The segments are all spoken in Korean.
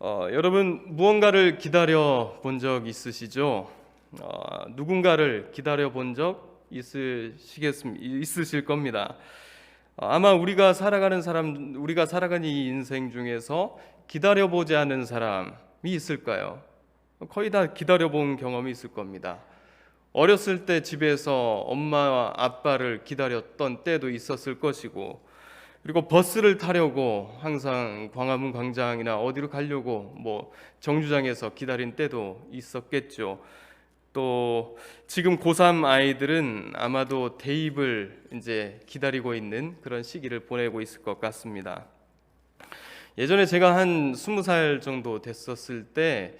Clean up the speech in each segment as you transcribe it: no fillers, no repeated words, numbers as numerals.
여러분 무언가를 기다려 본 적 있으시죠? 누군가를 기다려 본 적 있으실 겁니다. 아마 우리가 살아가는 이 인생 중에서 기다려 보지 않은 사람이 있을까요? 거의 다 기다려 본 경험이 있을 겁니다. 어렸을 때 집에서 엄마와 아빠를 기다렸던 때도 있었을 것이고, 그리고 버스를 타려고 항상 광화문 광장이나 어디로 가려고 정류장에서 기다린 때도 있었겠죠. 또 지금 고3 아이들은 아마도 대입을 이제 기다리고 있는 그런 시기를 보내고 있을 것 같습니다. 예전에 제가 한 20살 정도 됐었을 때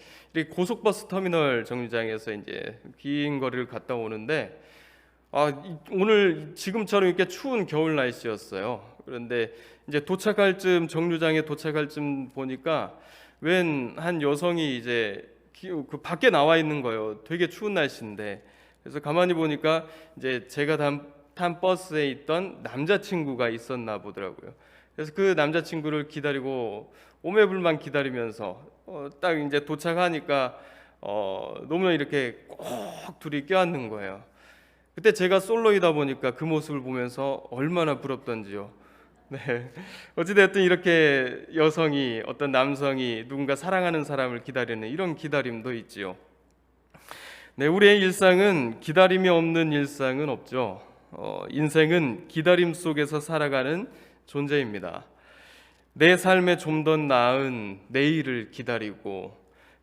고속버스 터미널 정류장에서 이제 긴 거리를 갔다 오는데 오늘 지금처럼 이렇게 추운 겨울 날씨였어요. 그런데 이제 정류장에 도착할 쯤 보니까 웬 한 여성이 이제 그 밖에 나와 있는 거예요. 되게 추운 날씨인데. 그래서 가만히 보니까 이제 제가 탄 버스에 있던 남자친구가 있었나 보더라고요. 그래서 그 남자친구를 기다리고 오매불만 기다리면서 딱 이제 도착하니까 너무나 이렇게 꼭 둘이 껴안는 거예요. 그때 제가 솔로이다 보니까 그 모습을 보면서 얼마나 부럽던지요. 네. 어찌됐든 이렇게 어떤 남성이 누군가 사랑하는 사람을 기다리는 이런 기다림도 있지요. 네, 우리의 일상은 기다림이 없는 일상은 없죠. 인생은 기다림 속에서 살아가는 존재입니다. 내 삶에 좀 더 나은 내일을 기다리고,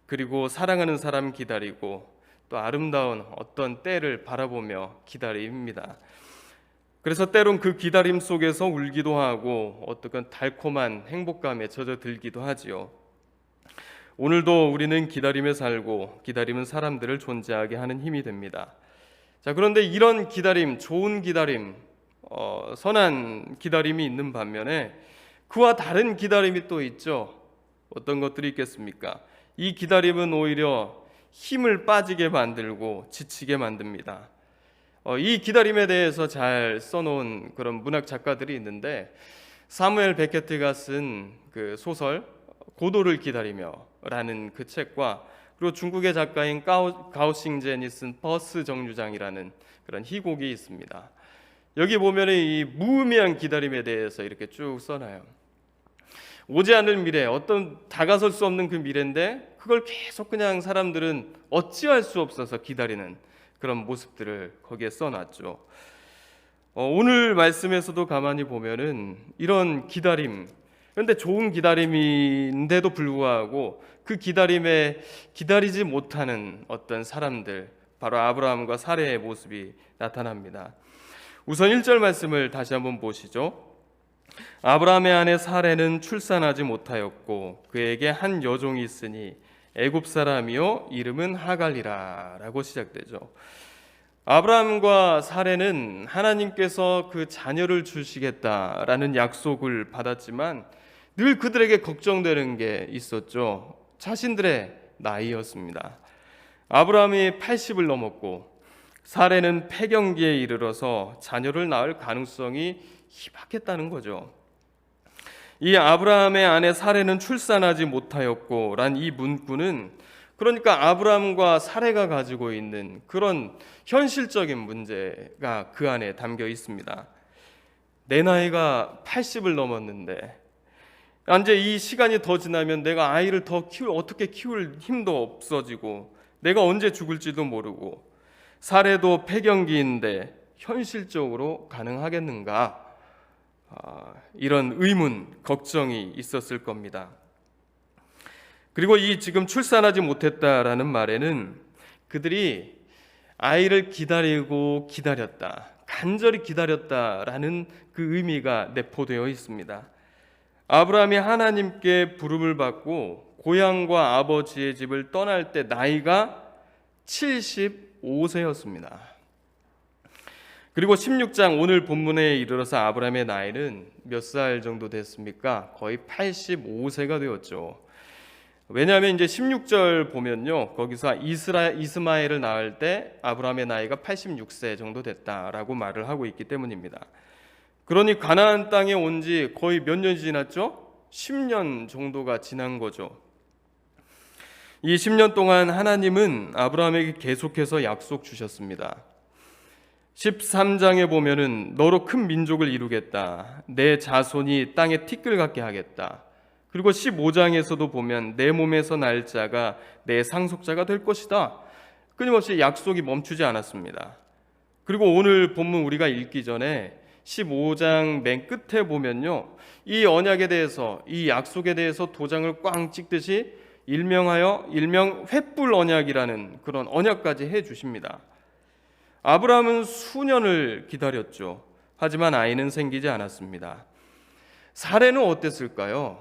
그리고 사랑하는 사람 기다리고, 또 아름다운 어떤 때를 바라보며 기다립니다. 그래서 때론 그 기다림 속에서 울기도 하고 어떤 달콤한 행복감에 젖어들기도 하지요. 오늘도 우리는 기다림에 살고 기다림은 사람들을 존재하게 하는 힘이 됩니다. 자, 그런데 이런 기다림, 좋은 기다림, 선한 기다림이 있는 반면에 그와 다른 기다림이 또 있죠. 어떤 것들이 있겠습니까? 이 기다림은 오히려 힘을 빠지게 만들고 지치게 만듭니다. 이 기다림에 대해서 잘 써놓은 그런 문학 작가들이 있는데, 사무엘 베케트가 쓴 그 소설 고도를 기다리며라는 그 책과, 그리고 중국의 작가인 가오싱젠이 쓴 버스 정류장이라는 그런 희곡이 있습니다. 여기 보면 이 무의미한 기다림에 대해서 이렇게 쭉 써놔요. 오지 않을 미래, 어떤 다가설 수 없는 그 미래인데 그걸 계속 그냥 사람들은 어찌할 수 없어서 기다리는 그런 모습들을 거기에 써놨죠. 오늘 말씀에서도 가만히 보면은 이런 기다림, 그런데 좋은 기다림인데도 불구하고 그 기다림에 기다리지 못하는 어떤 사람들, 바로 아브라함과 사레의 모습이 나타납니다. 우선 1절 말씀을 다시 한번 보시죠. 아브라함의 아내 사레는 출산하지 못하였고 그에게 한 여종이 있으니 애굽 사람이요 이름은 하갈이라 라고 시작되죠. 아브라함과 사레는 하나님께서 그 자녀를 주시겠다라는 약속을 받았지만 늘 그들에게 걱정되는 게 있었죠. 자신들의 나이였습니다. 아브라함이 80을 넘었고 사레는 폐경기에 이르러서 자녀를 낳을 가능성이 희박했다는 거죠. 이 아브라함의 아내 사레는 출산하지 못하였고 란 이 문구는 그러니까 아브라함과 사레가 가지고 있는 그런 현실적인 문제가 그 안에 담겨 있습니다. 내 나이가 80을 넘었는데 이제 이 시간이 더 지나면 내가 아이를 어떻게 키울 힘도 없어지고 내가 언제 죽을지도 모르고 사레도 폐경기인데 현실적으로 가능하겠는가? 이런 의문, 걱정이 있었을 겁니다. 그리고 이 지금 출산하지 못했다라는 말에는 그들이 아이를 기다리고 기다렸다, 간절히 기다렸다라는 그 의미가 내포되어 있습니다. 아브라함이 하나님께 부름을 받고 고향과 아버지의 집을 떠날 때 나이가 75세였습니다. 그리고 16장 오늘 본문에 이르러서 아브라함의 나이는 몇 살 정도 됐습니까? 거의 85세가 되었죠. 왜냐하면 이제 16절 보면요, 거기서 이스마엘을 낳을 때 아브라함의 나이가 86세 정도 됐다라고 말을 하고 있기 때문입니다. 그러니 가나안 땅에 온 지 거의 몇 년이 지났죠? 10년 정도가 지난 거죠. 이 10년 동안 하나님은 아브라함에게 계속해서 약속 주셨습니다. 13장에 보면은 너로 큰 민족을 이루겠다. 내 자손이 땅에 티끌 같게 하겠다. 그리고 15장에서도 보면 내 몸에서 날 자가 내 상속자가 될 것이다. 끊임없이 약속이 멈추지 않았습니다. 그리고 오늘 본문 우리가 읽기 전에 15장 맨 끝에 보면요, 이 언약에 대해서, 이 약속에 대해서 도장을 꽝 찍듯이 일명 횃불 언약이라는 그런 언약까지 해 주십니다. 아브라함은 수년을 기다렸죠. 하지만 아이는 생기지 않았습니다. 사례는 어땠을까요?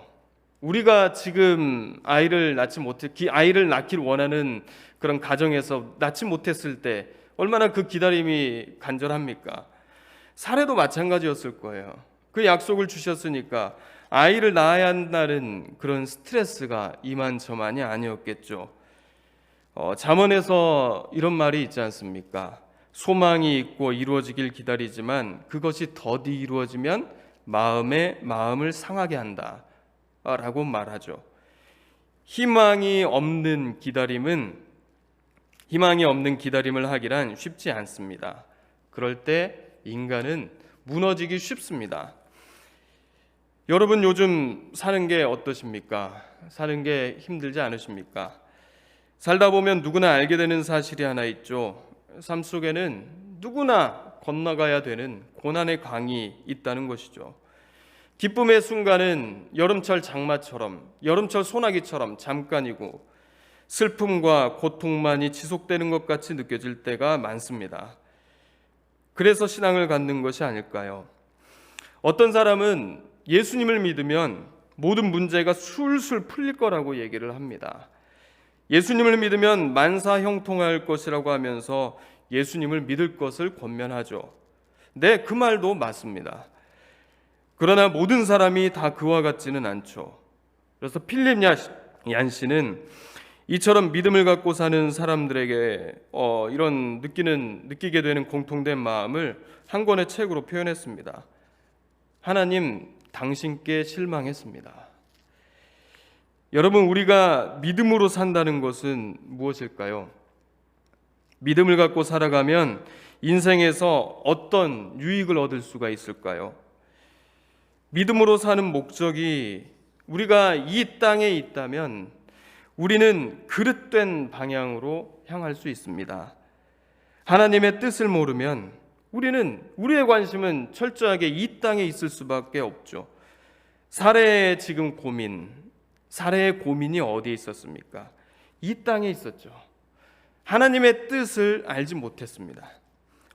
우리가 지금 아이를 낳기를 원하는 그런 가정에서 낳지 못했을 때 얼마나 그 기다림이 간절합니까? 사례도 마찬가지였을 거예요. 그 약속을 주셨으니까 아이를 낳아야 한다는 그런 스트레스가 이만저만이 아니었겠죠. 잠언에서 이런 말이 있지 않습니까? 소망이 있고 이루어지길 기다리지만 그것이 더디 이루어지면 마음을 상하게 한다 라고 말하죠. 희망이 없는 기다림을 하기란 쉽지 않습니다. 그럴 때 인간은 무너지기 쉽습니다. 여러분 요즘 사는 게 어떠십니까? 사는 게 힘들지 않으십니까? 살다 보면 누구나 알게 되는 사실이 하나 있죠. 삶 속에는 누구나 건너가야 되는 고난의 강이 있다는 것이죠. 기쁨의 순간은 여름철 장마처럼, 여름철 소나기처럼 잠깐이고 슬픔과 고통만이 지속되는 것 같이 느껴질 때가 많습니다. 그래서 신앙을 갖는 것이 아닐까요? 어떤 사람은 예수님을 믿으면 모든 문제가 술술 풀릴 거라고 얘기를 합니다. 예수님을 믿으면 만사형통할 것이라고 하면서 예수님을 믿을 것을 권면하죠. 네, 그 말도 맞습니다. 그러나 모든 사람이 다 그와 같지는 않죠. 그래서 필립 얀시는 이처럼 믿음을 갖고 사는 사람들에게 느끼게 되는 공통된 마음을 한 권의 책으로 표현했습니다. 하나님, 당신께 실망했습니다. 여러분, 우리가 믿음으로 산다는 것은 무엇일까요? 믿음을 갖고 살아가면 인생에서 어떤 유익을 얻을 수가 있을까요? 믿음으로 사는 목적이 우리가 이 땅에 있다면 우리는 그릇된 방향으로 향할 수 있습니다. 하나님의 뜻을 모르면 우리의 관심은 철저하게 이 땅에 있을 수밖에 없죠. 사례의 고민이 어디에 있었습니까? 이 땅에 있었죠. 하나님의 뜻을 알지 못했습니다.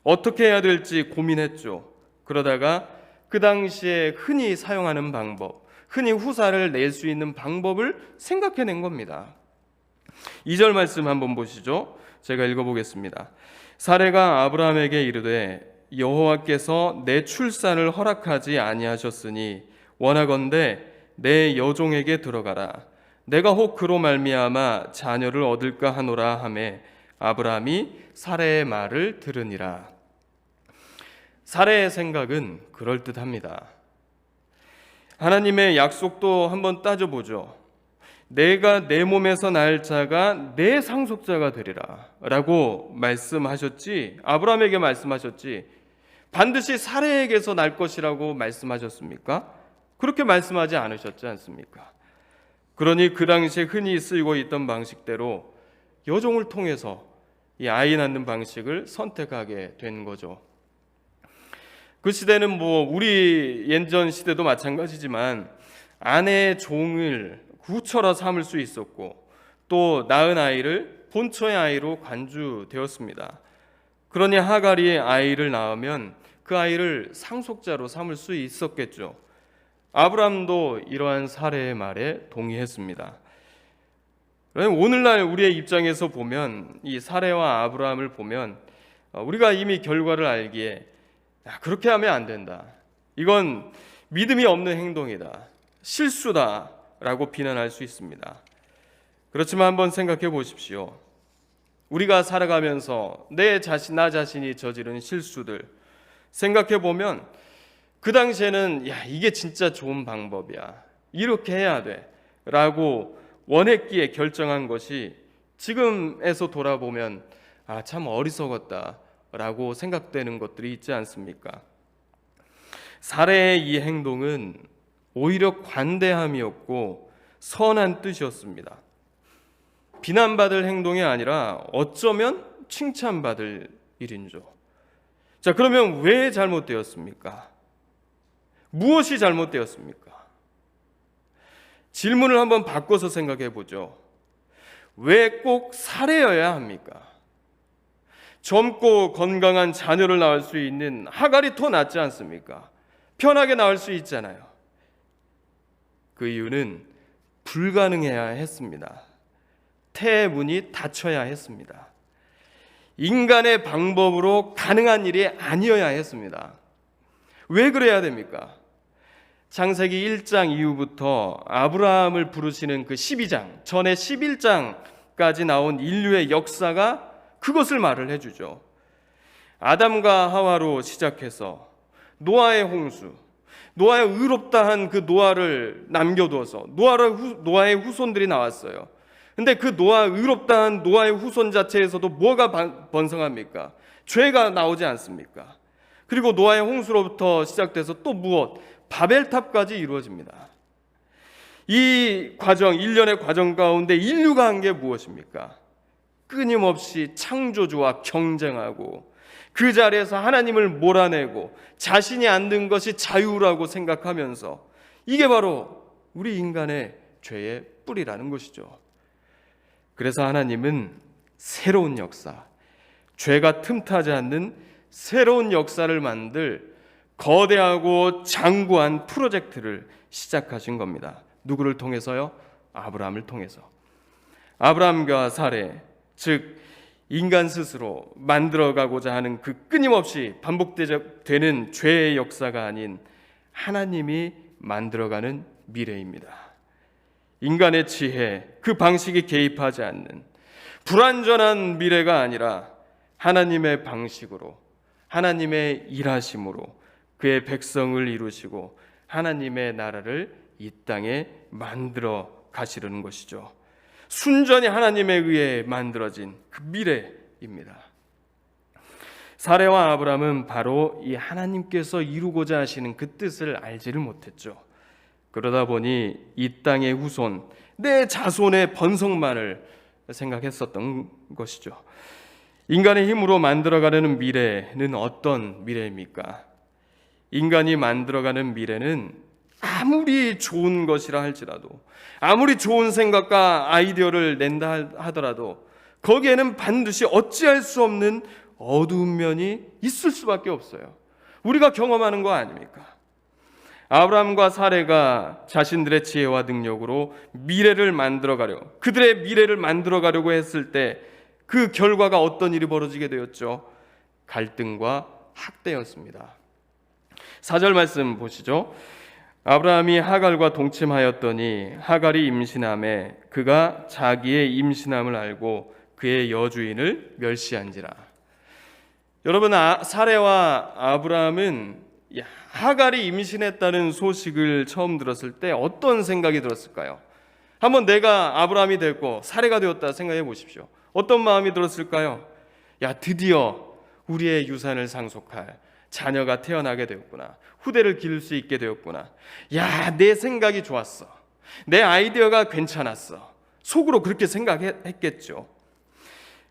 어떻게 해야 될지 고민했죠. 그러다가 그 당시에 흔히 사용하는 방법, 흔히 후사를 낼 수 있는 방법을 생각해낸 겁니다. 2절 말씀 한번 보시죠. 제가 읽어보겠습니다. 사레가 아브라함에게 이르되 여호와께서 내 출산을 허락하지 아니하셨으니 원하건대 내 여종에게 들어가라. 내가 혹 그로 말미암아 자녀를 얻을까 하노라 하매 아브라함이 사레의 말을 들으니라. 사레의 생각은 그럴듯합니다. 하나님의 약속도 한번 따져보죠. 내가 내 몸에서 날 자가 내 상속자가 되리라 라고 말씀하셨지, 아브라함에게 말씀하셨지 반드시 사레에게서 날 것이라고 말씀하셨습니까? 그렇게 말씀하지 않으셨지 않습니까? 그러니 그 당시에 흔히 쓰이고 있던 방식대로 여종을 통해서 이 아이 낳는 방식을 선택하게 된 거죠. 그 시대는 우리 예전 시대도 마찬가지지만 아내의 종을 구처라 삼을 수 있었고 또 낳은 아이를 본처의 아이로 간주되었습니다. 그러니 하갈이 아이를 낳으면 그 아이를 상속자로 삼을 수 있었겠죠. 아브라함도 이러한 사례의 말에 동의했습니다. 오늘날 우리의 입장에서 보면 이 사례와 아브라함을 보면 우리가 이미 결과를 알기에 그렇게 하면 안 된다. 이건 믿음이 없는 행동이다. 실수다. 라고 비난할 수 있습니다. 그렇지만 한번 생각해 보십시오. 우리가 살아가면서 나 자신이 저지른 실수들 생각해 보면 그 당시에는 이게 진짜 좋은 방법이야. 이렇게 해야 돼. 라고 원했기에 결정한 것이 지금에서 돌아보면 참 어리석었다라고 생각되는 것들이 있지 않습니까? 사례의 이 행동은 오히려 관대함이었고 선한 뜻이었습니다. 비난받을 행동이 아니라 어쩌면 칭찬받을 일인죠. 자, 그러면 왜 잘못되었습니까? 무엇이 잘못되었습니까? 질문을 한번 바꿔서 생각해 보죠. 왜 꼭 사례여야 합니까? 젊고 건강한 자녀를 낳을 수 있는 하갈이 더 낫지 않습니까? 편하게 낳을 수 있잖아요. 그 이유는 불가능해야 했습니다. 태문이 닫혀야 했습니다. 인간의 방법으로 가능한 일이 아니어야 했습니다. 왜 그래야 됩니까? 창세기 1장 이후부터 아브라함을 부르시는 그 12장, 전에 11장까지 나온 인류의 역사가 그것을 말을 해주죠. 아담과 하와로 시작해서 노아의 홍수, 노아의 의롭다 한 그 노아를 남겨두어서 노아의 후손들이 나왔어요. 근데 그 의롭다 한 노아의 후손 자체에서도 뭐가 번성합니까? 죄가 나오지 않습니까? 그리고 노아의 홍수로부터 시작돼서 또 무엇? 바벨탑까지 이루어집니다. 이 과정, 일련의 과정 가운데 인류가 한 게 무엇입니까? 끊임없이 창조주와 경쟁하고 그 자리에서 하나님을 몰아내고 자신이 앉는 것이 자유라고 생각하면서 이게 바로 우리 인간의 죄의 뿌리라는 것이죠. 그래서 하나님은 새로운 역사, 죄가 틈타지 않는 새로운 역사를 만들 거대하고 장구한 프로젝트를 시작하신 겁니다. 누구를 통해서요? 아브라함을 통해서. 아브라함과 사레, 즉 인간 스스로 만들어가고자 하는 그 끊임없이 반복되는 죄의 역사가 아닌 하나님이 만들어가는 미래입니다. 인간의 지혜, 그 방식이 개입하지 않는 불완전한 미래가 아니라 하나님의 방식으로, 하나님의 일하심으로 그의 백성을 이루시고 하나님의 나라를 이 땅에 만들어 가시려는 것이죠. 순전히 하나님에 의해 만들어진 그 미래입니다. 사레와 아브라함은 바로 이 하나님께서 이루고자 하시는 그 뜻을 알지를 못했죠. 그러다 보니 이 땅의 후손, 내 자손의 번성만을 생각했었던 것이죠. 인간의 힘으로 만들어가려는 미래는 어떤 미래입니까? 인간이 만들어가는 미래는 아무리 좋은 것이라 할지라도, 아무리 좋은 생각과 아이디어를 낸다 하더라도 거기에는 반드시 어찌할 수 없는 어두운 면이 있을 수밖에 없어요. 우리가 경험하는 거 아닙니까? 아브라함과 사레가 자신들의 지혜와 능력으로 그들의 미래를 만들어가려고 했을 때 그 결과가 어떤 일이 벌어지게 되었죠? 갈등과 학대였습니다. 4절 말씀 보시죠. 아브라함이 하갈과 동침하였더니 하갈이 임신함에 그가 자기의 임신함을 알고 그의 여주인을 멸시한지라. 여러분, 사레와 아브라함은 하갈이 임신했다는 소식을 처음 들었을 때 어떤 생각이 들었을까요? 한번 내가 아브라함이 됐고 사레가 되었다 생각해 보십시오. 어떤 마음이 들었을까요? 드디어 우리의 유산을 상속할 자녀가 태어나게 되었구나. 후대를 기를 수 있게 되었구나. 내 생각이 좋았어. 내 아이디어가 괜찮았어. 속으로 그렇게 생각했겠죠.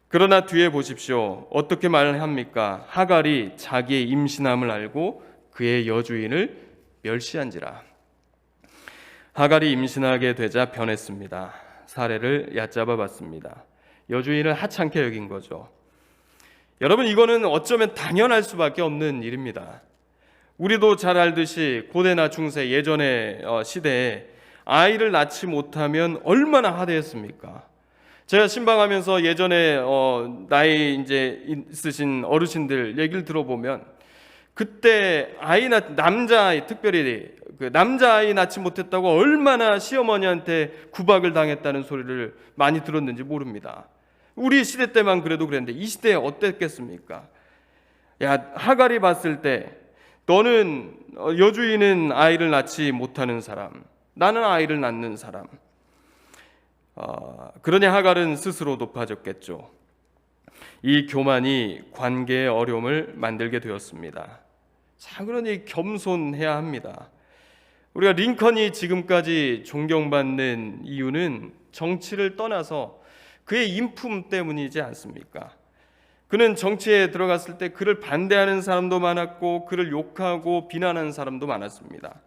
그러나 뒤에 보십시오. 어떻게 말을 합니까? 하갈이 자기의 임신함을 알고 그의 여주인을 멸시한지라. 하갈이 임신하게 되자 변했습니다. 사례를 얕잡아 봤습니다. 여주인을 하찮게 여긴 거죠. 여러분, 이거는 어쩌면 당연할 수밖에 없는 일입니다. 우리도 잘 알듯이 고대나 중세 예전의 시대에 아이를 낳지 못하면 얼마나 하대했습니까? 제가 신방하면서 예전에 나이 이제 있으신 어르신들 얘기를 들어보면 그때 남자아이, 특별히 그 남자아이 낳지 못했다고 얼마나 시어머니한테 구박을 당했다는 소리를 많이 들었는지 모릅니다. 우리 시대 때만 그래도 그랬는데 이 시대에 어땠겠습니까? 하갈이 봤을 때 너는 여주인은 아이를 낳지 못하는 사람, 나는 아이를 낳는 사람. 그러니 하갈은 스스로 높아졌겠죠. 이 교만이 관계의 어려움을 만들게 되었습니다. 자, 그러니 겸손해야 합니다. 우리가 링컨이 지금까지 존경받는 이유는 정치를 떠나서 그의 인품 때문이지 않습니까? 그는 정치에 들어갔을 때 그를 반대하는 사람도 많았고 그를 욕하고 비난하는 사람도 많았습니다.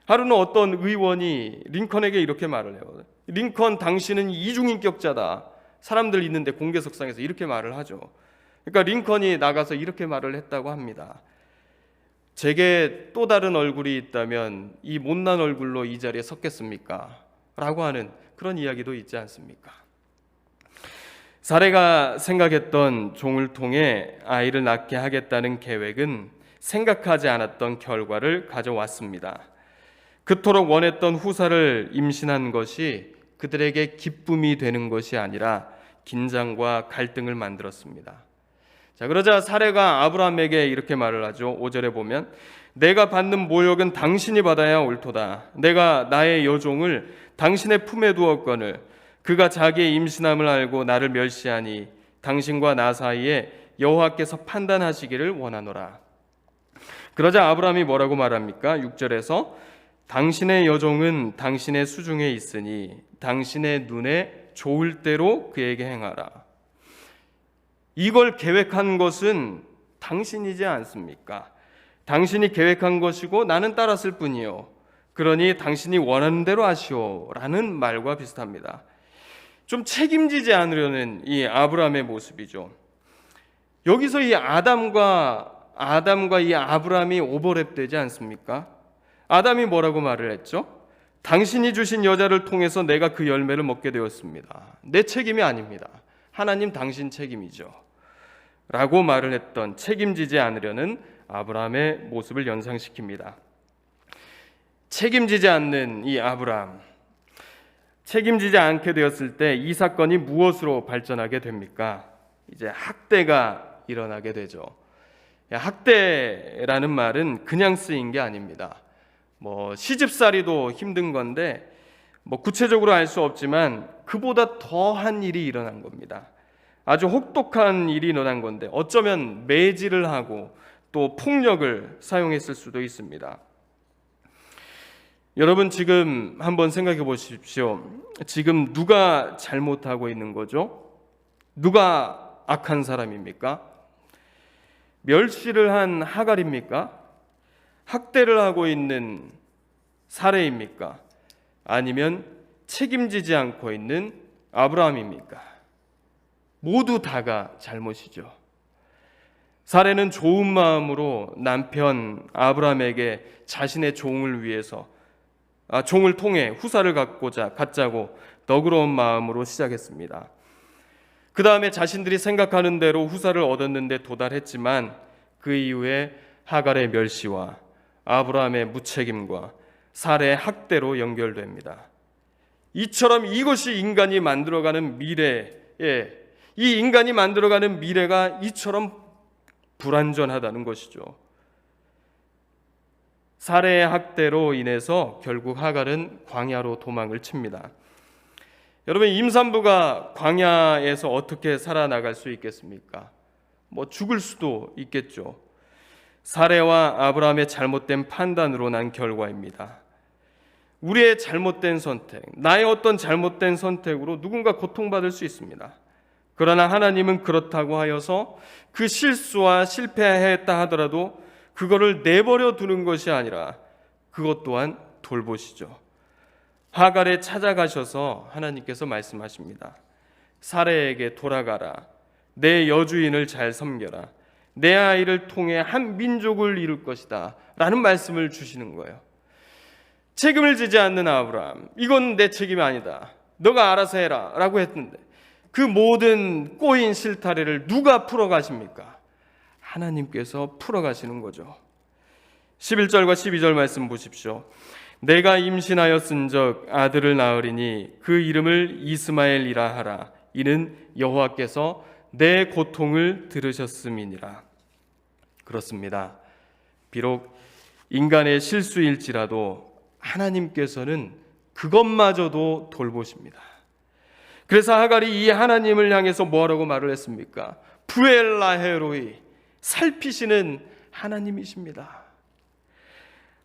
하루는 어떤 의원이 링컨에게 이렇게 말을 해요. 링컨, 당신은 이중인격자다. 사람들 있는데 공개석상에서 이렇게 말을 하죠. 그러니까 링컨이 나가서 이렇게 말을 했다고 합니다. 제게 또 다른 얼굴이 있다면 이 못난 얼굴로 이 자리에 섰겠습니까? 라고 하는 그런 이야기도 있지 않습니까? 사례가 생각했던 종을 통해 아이를 낳게 하겠다는 계획은 생각하지 않았던 결과를 가져왔습니다. 그토록 원했던 후사를 임신한 것이 그들에게 기쁨이 되는 것이 아니라 긴장과 갈등을 만들었습니다. 자, 그러자 사례가 아브라함에게 이렇게 말을 하죠. 5절에 보면 내가 받는 모욕은 당신이 받아야 옳도다. 내가 나의 여종을 당신의 품에 두었거늘 그가 자기의 임신함을 알고 나를 멸시하니 당신과 나 사이에 여호와께서 판단하시기를 원하노라. 그러자 아브라함이 뭐라고 말합니까? 6절에서 당신의 여종은 당신의 수중에 있으니 당신의 눈에 좋을 대로 그에게 행하라. 이걸 계획한 것은 당신이지 않습니까? 당신이 계획한 것이고 나는 따랐을 뿐이요. 그러니 당신이 원하는 대로 하시오 라는 말과 비슷합니다. 좀 책임지지 않으려는 이 아브라함의 모습이죠. 여기서 이 아담과 이 아브라함이 오버랩되지 않습니까? 아담이 뭐라고 말을 했죠? 당신이 주신 여자를 통해서 내가 그 열매를 먹게 되었습니다. 내 책임이 아닙니다. 하나님 당신 책임이죠. 라고 말을 했던 책임지지 않으려는 아브라함의 모습을 연상시킵니다. 책임지지 않는 이 아브라함, 책임지지 않게 되었을 때 이 사건이 무엇으로 발전하게 됩니까? 이제 학대가 일어나게 되죠. 학대라는 말은 그냥 쓰인 게 아닙니다. 시집살이도 힘든 건데 구체적으로 알 수 없지만 그보다 더한 일이 일어난 겁니다. 아주 혹독한 일이 일어난 건데 어쩌면 매질을 하고 또 폭력을 사용했을 수도 있습니다. 여러분 지금 한번 생각해 보십시오. 지금 누가 잘못하고 있는 거죠? 누가 악한 사람입니까? 멸시를 한 하갈입니까? 학대를 하고 있는 사례입니까? 아니면 책임지지 않고 있는 아브라함입니까? 모두 다가 잘못이죠. 사례는 좋은 마음으로 남편 아브라함에게 자신의 종을 위해서 종을 통해 후사를 갖자고 너그러운 마음으로 시작했습니다. 그 다음에 자신들이 생각하는 대로 후사를 얻었는데 도달했지만 그 이후에 하갈의 멸시와 아브라함의 무책임과 사례의 학대로 연결됩니다. 이처럼 이것이 인간이 만들어가는 미래에 이 인간이 만들어가는 미래가 이처럼 불완전하다는 것이죠. 사례의 학대로 인해서 결국 하갈은 광야로 도망을 칩니다. 여러분 임산부가 광야에서 어떻게 살아나갈 수 있겠습니까? 죽을 수도 있겠죠. 사례와 아브라함의 잘못된 판단으로 난 결과입니다. 우리의 잘못된 선택, 나의 어떤 잘못된 선택으로 누군가 고통받을 수 있습니다. 그러나 하나님은 그렇다고 하여서 그 실수와 실패했다 하더라도 그거를 내버려 두는 것이 아니라 그것 또한 돌보시죠. 하갈에 찾아가셔서 하나님께서 말씀하십니다. 사례에게 돌아가라. 내 여주인을 잘 섬겨라. 내 아이를 통해 한 민족을 이룰 것이다 라는 말씀을 주시는 거예요. 책임을 지지 않는 아브라함, 이건 내 책임이 아니다, 너가 알아서 해라 라고 했는데 그 모든 꼬인 실타래를 누가 풀어가십니까? 하나님께서 풀어가시는 거죠. 11절과 12절 말씀 보십시오. 내가 임신하였은적 아들을 낳으리니 그 이름을 이스마엘이라 하라. 이는 여호와께서 내 고통을 들으셨음이니라. 그렇습니다. 비록 인간의 실수일지라도 하나님께서는 그것마저도 돌보십니다. 그래서 하갈이 이 하나님을 향해서 뭐라고 말을 했습니까? 부엘라헤로이, 살피시는 하나님이십니다.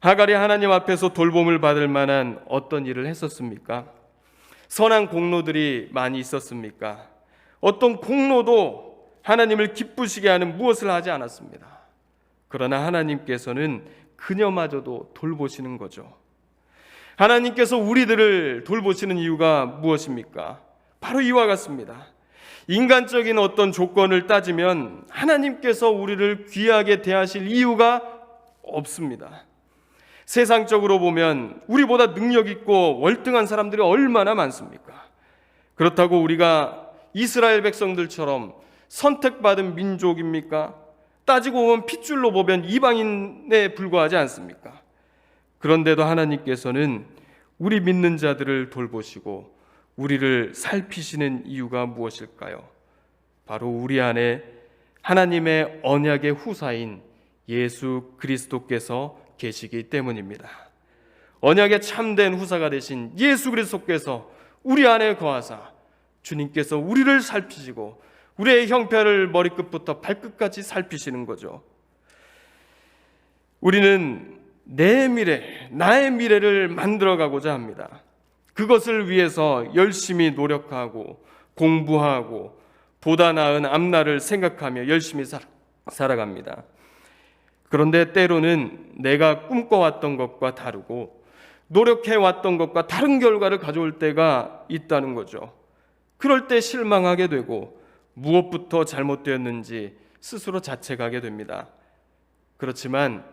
하갈이 하나님 앞에서 돌봄을 받을 만한 어떤 일을 했었습니까? 선한 공로들이 많이 있었습니까? 어떤 공로도 하나님을 기쁘시게 하는 무엇을 하지 않았습니다. 그러나 하나님께서는 그녀마저도 돌보시는 거죠. 하나님께서 우리들을 돌보시는 이유가 무엇입니까? 바로 이와 같습니다. 인간적인 어떤 조건을 따지면 하나님께서 우리를 귀하게 대하실 이유가 없습니다. 세상적으로 보면 우리보다 능력 있고 월등한 사람들이 얼마나 많습니까? 그렇다고 우리가 이스라엘 백성들처럼 선택받은 민족입니까? 따지고 보면 핏줄로 보면 이방인에 불과하지 않습니까? 그런데도 하나님께서는 우리 믿는 자들을 돌보시고 우리를 살피시는 이유가 무엇일까요? 바로 우리 안에 하나님의 언약의 후사인 예수 그리스도께서 계시기 때문입니다. 언약의 참된 후사가 되신 예수 그리스도께서 우리 안에 거하사 주님께서 우리를 살피시고 우리의 형편을 머리끝부터 발끝까지 살피시는 거죠. 우리는 내 미래, 나의 미래를 만들어가고자 합니다. 그것을 위해서 열심히 노력하고 공부하고 보다 나은 앞날을 생각하며 열심히 살아갑니다. 그런데 때로는 내가 꿈꿔왔던 것과 다르고 노력해왔던 것과 다른 결과를 가져올 때가 있다는 거죠. 그럴 때 실망하게 되고 무엇부터 잘못되었는지 스스로 자책하게 됩니다. 그렇지만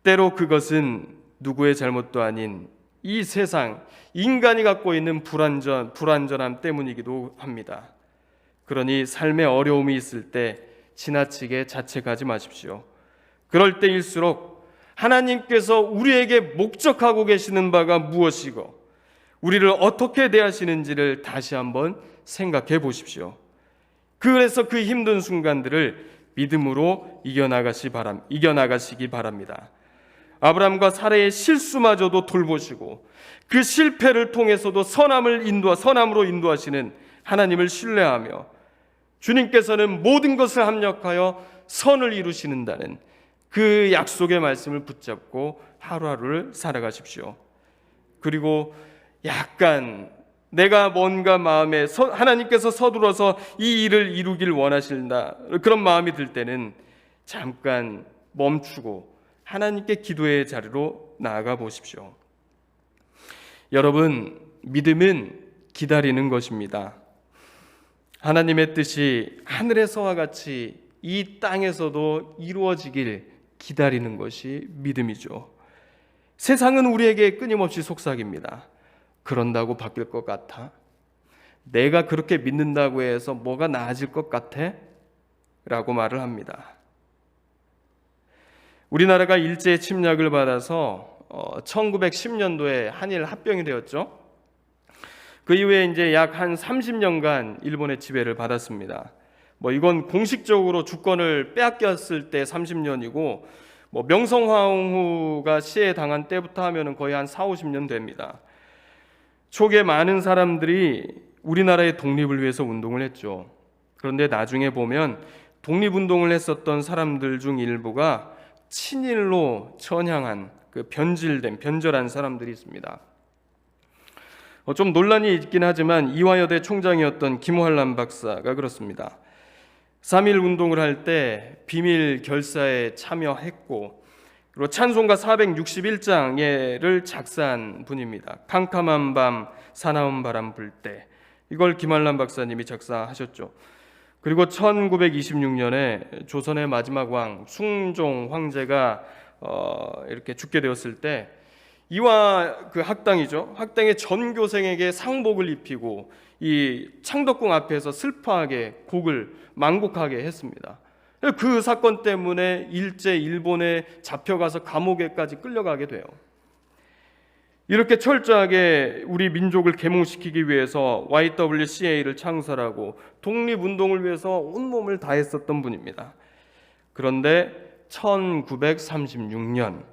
때로 그것은 누구의 잘못도 아닌 이 세상, 인간이 갖고 있는 불완전함 때문이기도 합니다. 그러니 삶에 어려움이 있을 때 지나치게 자책하지 마십시오. 그럴 때일수록 하나님께서 우리에게 목적하고 계시는 바가 무엇이고 우리를 어떻게 대하시는지를 다시 한번 생각해 보십시오. 그래서 그 힘든 순간들을 믿음으로 이겨나가시기 바랍니다. 아브라함과 사라의 실수마저도 돌보시고 그 실패를 통해서도 선함으로 인도하시는 하나님을 신뢰하며 주님께서는 모든 것을 합력하여 선을 이루시는다는 그 약속의 말씀을 붙잡고 하루하루를 살아가십시오. 그리고 약간 내가 뭔가 마음에 하나님께서 서둘러서 이 일을 이루길 원하신다 그런 마음이 들 때는 잠깐 멈추고 하나님께 기도의 자리로 나아가 보십시오. 여러분, 믿음은 기다리는 것입니다. 하나님의 뜻이 하늘에서와 같이 이 땅에서도 이루어지길 기다리는 것이 믿음이죠. 세상은 우리에게 끊임없이 속삭입니다. 그런다고 바뀔 것 같아? 내가 그렇게 믿는다고 해서 뭐가 나아질 것 같아? 라고 말을 합니다. 우리나라가 일제 침략을 받아서 1910년도에 한일 합병이 되었죠. 그 이후에 이제 약 한 30년간 일본의 지배를 받았습니다. 이건 공식적으로 주권을 빼앗겼을 때 30년이고 명성황후가 시해당한 때부터 하면은 거의 한 40-50년 됩니다. 초기에 많은 사람들이 우리나라의 독립을 위해서 운동을 했죠. 그런데 나중에 보면 독립운동을 했었던 사람들 중 일부가 친일로 전향한 변절한 사람들이 있습니다. 좀 논란이 있긴 하지만 이화여대 총장이었던 김환란 박사가 그렇습니다. 3.1 운동을 할 때 비밀 결사에 참여했고 그리고 찬송가 461장을 작사한 분입니다. 캄캄한 밤 사나운 바람 불 때, 이걸 김환란 박사님이 작사하셨죠. 그리고 1926년에 조선의 마지막 왕 숭종 황제가 이렇게 죽게 되었을 때 이화 학당의 전교생에게 상복을 입히고 이 창덕궁 앞에서 슬퍼하게 망곡하게 했습니다. 그 사건 때문에 일제 일본에 잡혀가서 감옥에까지 끌려가게 돼요. 이렇게 철저하게 우리 민족을 계몽시키기 위해서 YWCA를 창설하고 독립운동을 위해서 온몸을 다했었던 분입니다. 그런데 1936년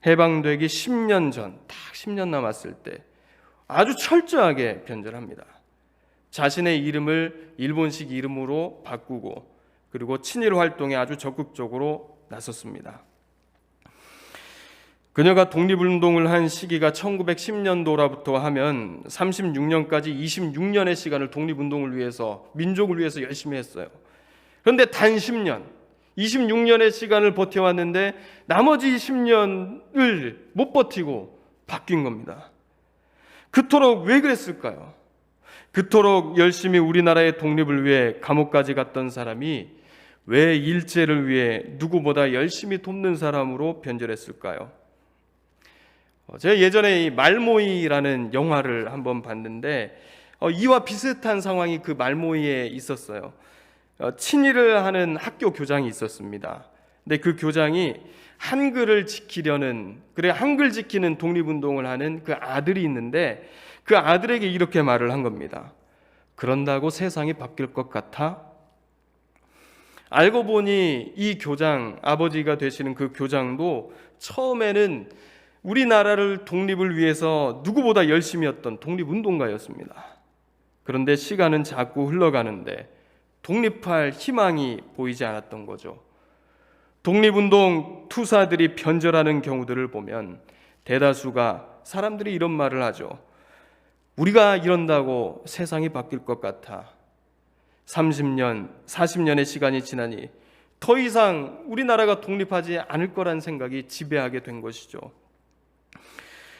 해방되기 10년 전, 딱 10년 남았을 때 아주 철저하게 변절합니다. 자신의 이름을 일본식 이름으로 바꾸고 그리고 친일 활동에 아주 적극적으로 나섰습니다. 그녀가 독립운동을 한 시기가 1910년도라부터 하면 36년까지 26년의 시간을 독립운동을 위해서, 민족을 위해서 열심히 했어요. 그런데 단 10년, 26년의 시간을 버텨왔는데 나머지 10년을 못 버티고 바뀐 겁니다. 그토록 왜 그랬을까요? 그토록 열심히 우리나라의 독립을 위해 감옥까지 갔던 사람이 왜 일제를 위해 누구보다 열심히 돕는 사람으로 변절했을까요? 제가 예전에 이 말모이라는 영화를 한번 봤는데 이와 비슷한 상황이 그 말모이에 있었어요. 친일을 하는 학교 교장이 있었습니다. 근데 그 교장이 한글을 지키려는, 한글 지키는 독립운동을 하는 그 아들이 있는데 그 아들에게 이렇게 말을 한 겁니다. 그런다고 세상이 바뀔 것 같아? 알고 보니 이 교장, 아버지가 되시는 그 교장도 처음에는 우리나라를 독립을 위해서 누구보다 열심히 했던 독립운동가였습니다. 그런데 시간은 자꾸 흘러가는데 독립할 희망이 보이지 않았던 거죠. 독립운동 투사들이 변절하는 경우들을 보면 대다수가 사람들이 이런 말을 하죠. 우리가 이런다고 세상이 바뀔 것 같아. 30년, 40년의 시간이 지나니 더 이상 우리나라가 독립하지 않을 거란 생각이 지배하게 된 것이죠.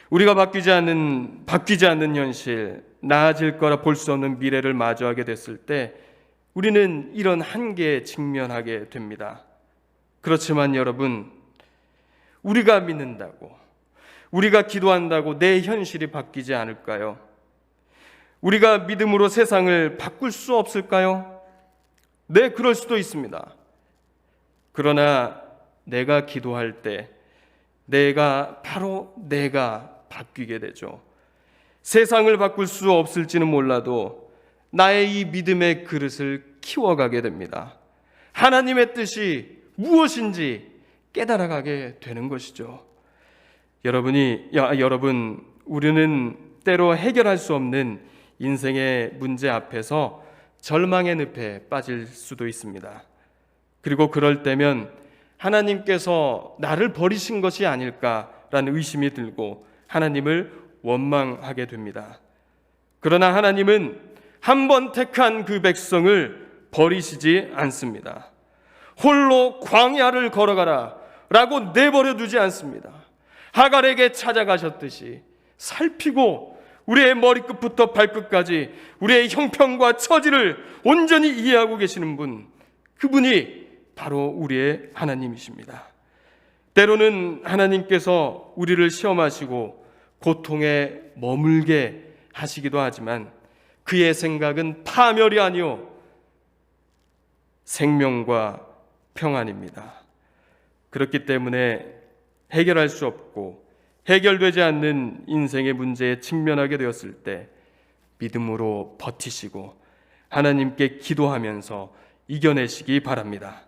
우리가 바뀌지 않는 현실, 나아질 거라 볼 수 없는 미래를 마주하게 됐을 때 우리는 이런 한계에 직면하게 됩니다. 그렇지만 여러분, 우리가 믿는다고, 우리가 기도한다고 내 현실이 바뀌지 않을까요? 우리가 믿음으로 세상을 바꿀 수 없을까요? 네, 그럴 수도 있습니다. 그러나 내가 기도할 때 바로 내가 바뀌게 되죠. 세상을 바꿀 수 없을지는 몰라도 나의 이 믿음의 그릇을 키워가게 됩니다. 하나님의 뜻이 무엇인지 깨달아가게 되는 것이죠. 여러분, 우리는 때로 해결할 수 없는 인생의 문제 앞에서 절망의 늪에 빠질 수도 있습니다. 그리고 그럴 때면 하나님께서 나를 버리신 것이 아닐까라는 의심이 들고 하나님을 원망하게 됩니다. 그러나 하나님은 한 번 택한 그 백성을 버리시지 않습니다. 홀로 광야를 걸어가라 라고 내버려 두지 않습니다. 하갈에게 찾아가셨듯이 살피고 우리의 머리끝부터 발끝까지 우리의 형편과 처지를 온전히 이해하고 계시는 분, 그분이 바로 우리의 하나님이십니다. 때로는 하나님께서 우리를 시험하시고 고통에 머물게 하시기도 하지만 그의 생각은 파멸이 아니요 생명과 평안입니다. 그렇기 때문에 해결할 수 없고 해결되지 않는 인생의 문제에 직면하게 되었을 때 믿음으로 버티시고 하나님께 기도하면서 이겨내시기 바랍니다.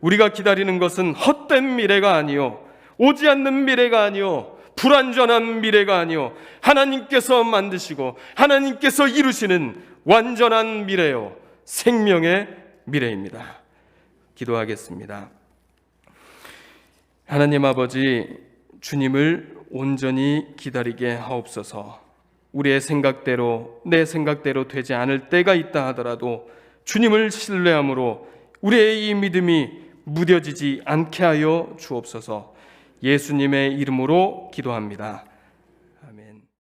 우리가 기다리는 것은 헛된 미래가 아니요, 오지 않는 미래가 아니요, 불완전한 미래가 아니요, 하나님께서 만드시고 하나님께서 이루시는 완전한 미래요, 생명의 미래입니다. 기도하겠습니다. 하나님 아버지, 주님을 온전히 기다리게 하옵소서. 우리의 생각대로, 내 생각대로 되지 않을 때가 있다 하더라도 주님을 신뢰함으로 우리의 이 믿음이 무뎌지지 않게 하여 주옵소서. 예수님의 이름으로 기도합니다.